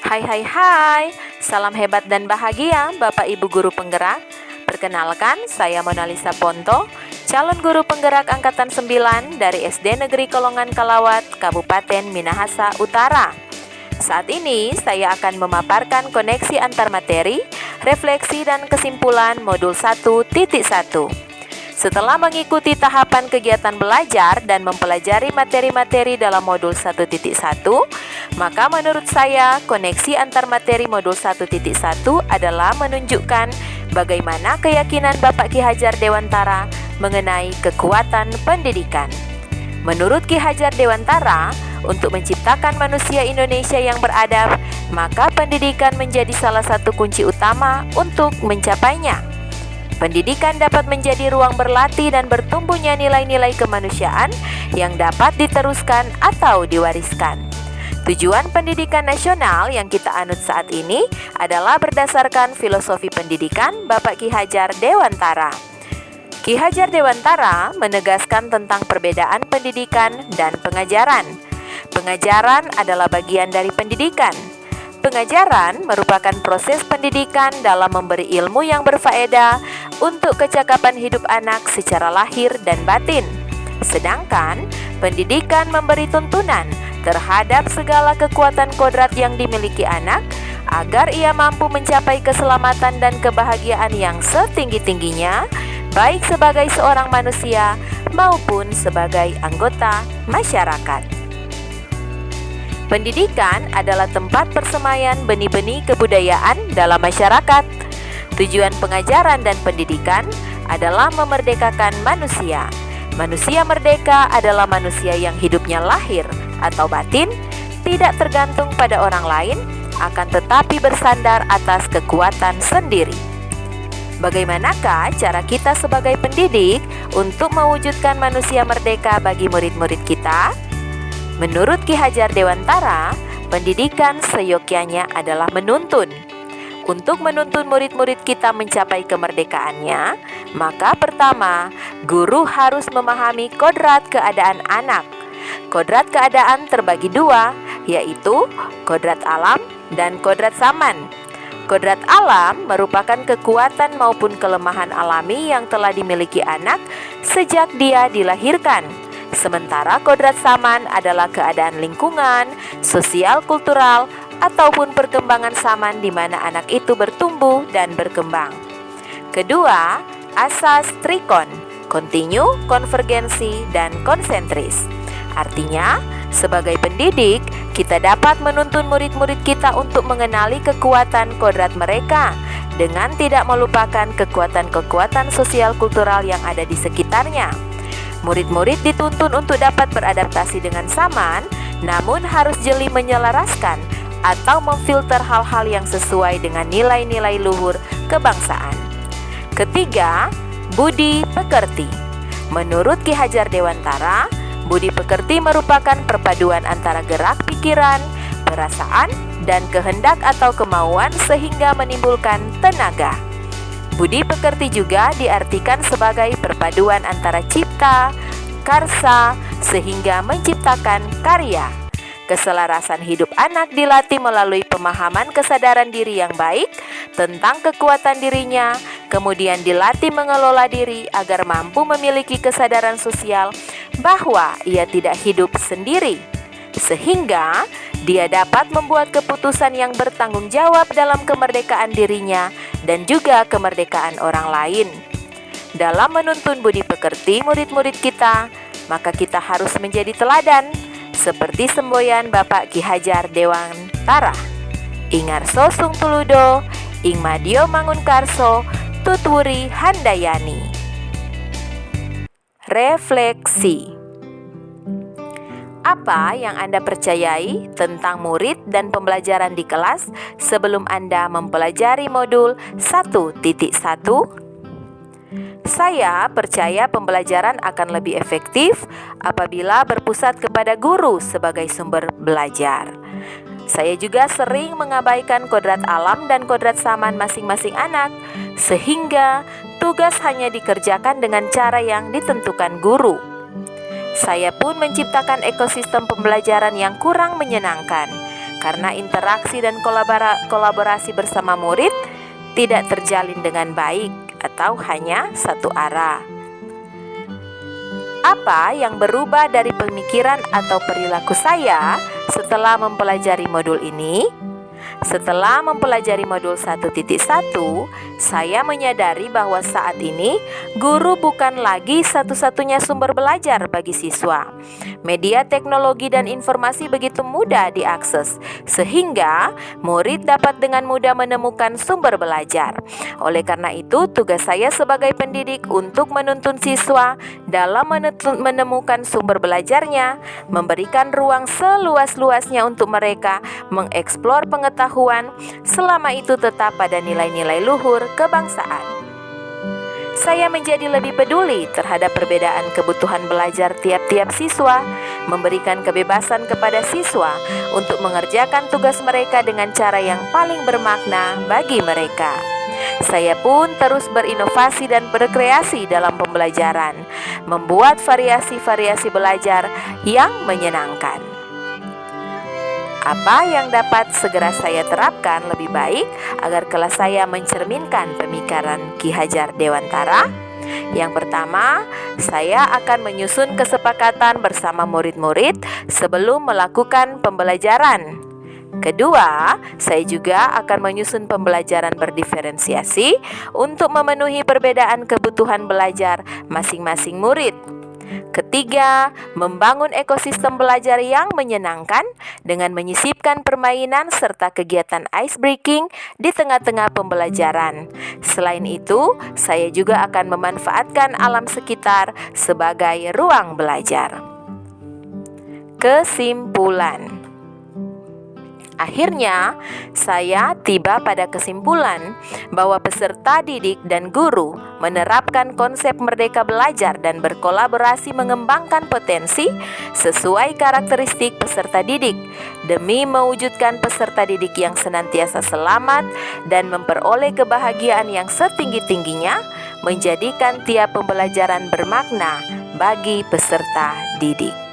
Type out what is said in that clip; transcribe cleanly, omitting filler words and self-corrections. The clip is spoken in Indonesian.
Hai hai hai, salam hebat dan bahagia Bapak Ibu Guru Penggerak. Perkenalkan, saya Monalisa Ponto, calon guru penggerak Angkatan 9 dari SD Negeri Kolongan Kalawat, Kabupaten Minahasa Utara. Saat ini saya akan memaparkan koneksi antar materi, refleksi dan kesimpulan modul 1.1. Setelah mengikuti tahapan kegiatan belajar dan mempelajari materi-materi dalam modul 1.1, maka menurut saya koneksi antar materi modul 1.1 adalah menunjukkan bagaimana keyakinan Bapak Ki Hajar Dewantara mengenai kekuatan pendidikan. Menurut Ki Hajar Dewantara, untuk menciptakan manusia Indonesia yang beradab, maka pendidikan menjadi salah satu kunci utama untuk mencapainya. Pendidikan dapat menjadi ruang berlatih dan bertumbuhnya nilai-nilai kemanusiaan yang dapat diteruskan atau diwariskan. Tujuan pendidikan nasional yang kita anut saat ini adalah berdasarkan filosofi pendidikan Bapak Ki Hajar Dewantara. Ki Hajar Dewantara menegaskan tentang perbedaan pendidikan dan pengajaran. Pengajaran adalah bagian dari pendidikan. Pengajaran merupakan proses pendidikan dalam memberi ilmu yang berfaedah untuk kecakapan hidup anak secara lahir dan batin. Sedangkan pendidikan memberi tuntunan terhadap segala kekuatan kodrat yang dimiliki anak agar ia mampu mencapai keselamatan dan kebahagiaan yang setinggi-tingginya, baik sebagai seorang manusia maupun sebagai anggota masyarakat. Pendidikan adalah tempat persemaian benih-benih kebudayaan dalam masyarakat. Tujuan pengajaran dan pendidikan adalah memerdekakan manusia. Manusia merdeka adalah manusia yang hidupnya lahir atau batin tidak tergantung pada orang lain, akan tetapi bersandar atas kekuatan sendiri. Bagaimanakah cara kita sebagai pendidik untuk mewujudkan manusia merdeka bagi murid-murid kita? Menurut Ki Hajar Dewantara, pendidikan seyogyanya adalah menuntun. Untuk menuntun murid-murid kita mencapai kemerdekaannya, maka pertama, guru harus memahami kodrat keadaan anak. Kodrat keadaan terbagi dua, yaitu kodrat alam dan kodrat zaman. Kodrat alam merupakan kekuatan maupun kelemahan alami yang telah dimiliki anak sejak dia dilahirkan. Sementara kodrat zaman adalah keadaan lingkungan, sosial kultural, ataupun perkembangan zaman di mana anak itu bertumbuh dan berkembang. Kedua, asas trikon, kontinu, konvergensi, dan konsentris. Artinya, sebagai pendidik, kita dapat menuntun murid-murid kita untuk mengenali kekuatan kodrat mereka dengan tidak melupakan kekuatan-kekuatan sosial kultural yang ada di sekitarnya. Murid-murid dituntun untuk dapat beradaptasi dengan zaman, namun harus jeli menyelaraskan atau memfilter hal-hal yang sesuai dengan nilai-nilai luhur kebangsaan. Ketiga, budi pekerti. Menurut Ki Hajar Dewantara, budi pekerti merupakan perpaduan antara gerak pikiran, perasaan, dan kehendak atau kemauan sehingga menimbulkan tenaga. Budi pekerti juga diartikan sebagai perpaduan antara cipta, karsa, sehingga menciptakan karya. Keselarasan hidup anak dilatih melalui pemahaman kesadaran diri yang baik tentang kekuatan dirinya, kemudian dilatih mengelola diri agar mampu memiliki kesadaran sosial bahwa ia tidak hidup sendiri, sehingga dia dapat membuat keputusan yang bertanggung jawab dalam kemerdekaan dirinya dan juga kemerdekaan orang lain. Dalam menuntun budi pekerti murid-murid kita, maka kita harus menjadi teladan seperti semboyan Bapak Ki Hajar Dewantara. Ingarso sung tuludo, ing madio mangunkarso, tutwuri handayani. Refleksi. Apa yang Anda percayai tentang murid dan pembelajaran di kelas sebelum Anda mempelajari modul 1.1? Saya percaya pembelajaran akan lebih efektif apabila berpusat kepada guru sebagai sumber belajar. Saya juga sering mengabaikan kodrat alam dan kodrat zaman masing-masing anak, sehingga tugas hanya dikerjakan dengan cara yang ditentukan guru. Saya pun menciptakan ekosistem pembelajaran yang kurang menyenangkan, karena interaksi dan kolaborasi bersama murid tidak terjalin dengan baik atau hanya satu arah. Apa yang berubah dari pemikiran atau perilaku saya setelah mempelajari modul ini? Setelah mempelajari modul 1.1, saya menyadari bahwa saat ini guru bukan lagi satu-satunya sumber belajar bagi siswa. Media teknologi dan informasi begitu mudah diakses, sehingga murid dapat dengan mudah menemukan sumber belajar. Oleh karena itu, tugas saya sebagai pendidik untuk menuntun siswa dalam menemukan sumber belajarnya, memberikan ruang seluas-luasnya untuk mereka mengeksplor pengetahuan, selama itu tetap pada nilai-nilai luhur kebangsaan. Saya menjadi lebih peduli terhadap perbedaan kebutuhan belajar tiap-tiap siswa, memberikan kebebasan kepada siswa untuk mengerjakan tugas mereka dengan cara yang paling bermakna bagi mereka. Saya pun terus berinovasi dan berkreasi dalam pembelajaran, membuat variasi-variasi belajar yang menyenangkan. Apa yang dapat segera saya terapkan lebih baik agar kelas saya mencerminkan pemikiran Ki Hajar Dewantara? Yang pertama, saya akan menyusun kesepakatan bersama murid-murid sebelum melakukan pembelajaran. Kedua, saya juga akan menyusun pembelajaran berdiferensiasi untuk memenuhi perbedaan kebutuhan belajar masing-masing murid. Ketiga, membangun ekosistem belajar yang menyenangkan dengan menyisipkan permainan serta kegiatan ice breaking di tengah-tengah pembelajaran. Selain itu, saya juga akan memanfaatkan alam sekitar sebagai ruang belajar. Kesimpulan. Akhirnya, saya tiba pada kesimpulan bahwa peserta didik dan guru menerapkan konsep merdeka belajar dan berkolaborasi mengembangkan potensi sesuai karakteristik peserta didik demi mewujudkan peserta didik yang senantiasa selamat dan memperoleh kebahagiaan yang setinggi-tingginya, menjadikan tiap pembelajaran bermakna bagi peserta didik.